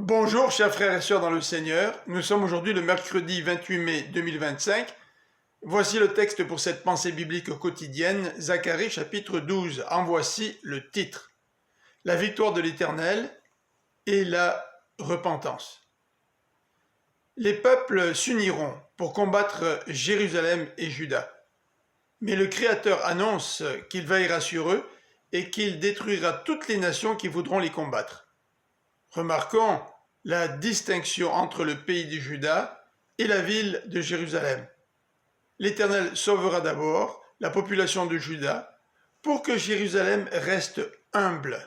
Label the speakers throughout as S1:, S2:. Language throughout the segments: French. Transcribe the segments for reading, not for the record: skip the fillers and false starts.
S1: Bonjour chers frères et sœurs dans le Seigneur, nous sommes aujourd'hui le mercredi 28 mai 2025. Voici le texte pour cette pensée biblique quotidienne, Zacharie chapitre 12. En voici le titre. La victoire de l'Éternel et la repentance. Les peuples s'uniront pour combattre Jérusalem et Juda. Mais le Créateur annonce qu'il veillera sur eux et qu'il détruira toutes les nations qui voudront les combattre. Remarquons la distinction entre le pays de Juda et la ville de Jérusalem. L'Éternel sauvera d'abord la population de Juda pour que Jérusalem reste humble.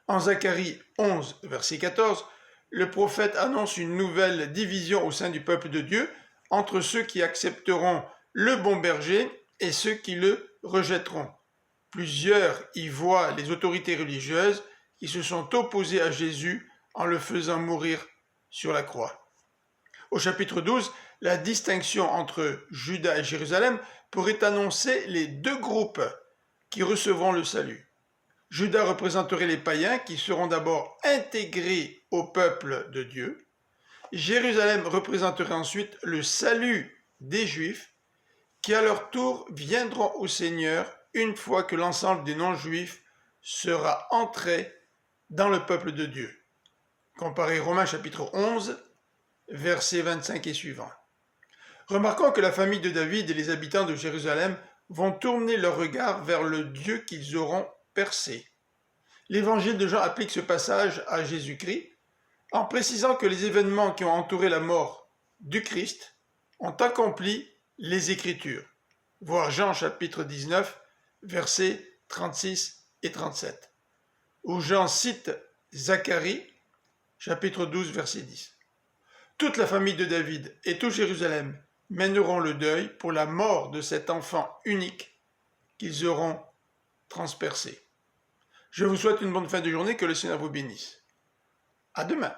S1: En Zacharie 11, verset 14, le prophète annonce une nouvelle division au sein du peuple de Dieu entre ceux qui accepteront le bon berger et ceux qui le rejetteront. Plusieurs y voient les autorités religieuses qui se sont opposées à Jésus en le faisant mourir sur la croix. Au chapitre 12, la distinction entre Juda et Jérusalem pourrait annoncer les deux groupes qui recevront le salut. Juda représenterait les païens qui seront d'abord intégrés au peuple de Dieu. Jérusalem représenterait ensuite le salut des Juifs qui à leur tour viendront au Seigneur une fois que l'ensemble des non-juifs sera entré dans le peuple de Dieu. Comparez Romains chapitre 11, versets 25 et suivants. Remarquons que la famille de David et les habitants de Jérusalem vont tourner leur regard vers le Dieu qu'ils auront percé. L'évangile de Jean applique ce passage à Jésus-Christ en précisant que les événements qui ont entouré la mort du Christ ont accompli les Écritures. Voir Jean chapitre 19, versets 36 et 37, où Jean cite Zacharie chapitre 12, verset 10. Toute la famille de David et tout Jérusalem mèneront le deuil pour la mort de cet enfant unique qu'ils auront transpercé. Je vous souhaite une bonne fin de journée, que le Seigneur vous bénisse. À demain.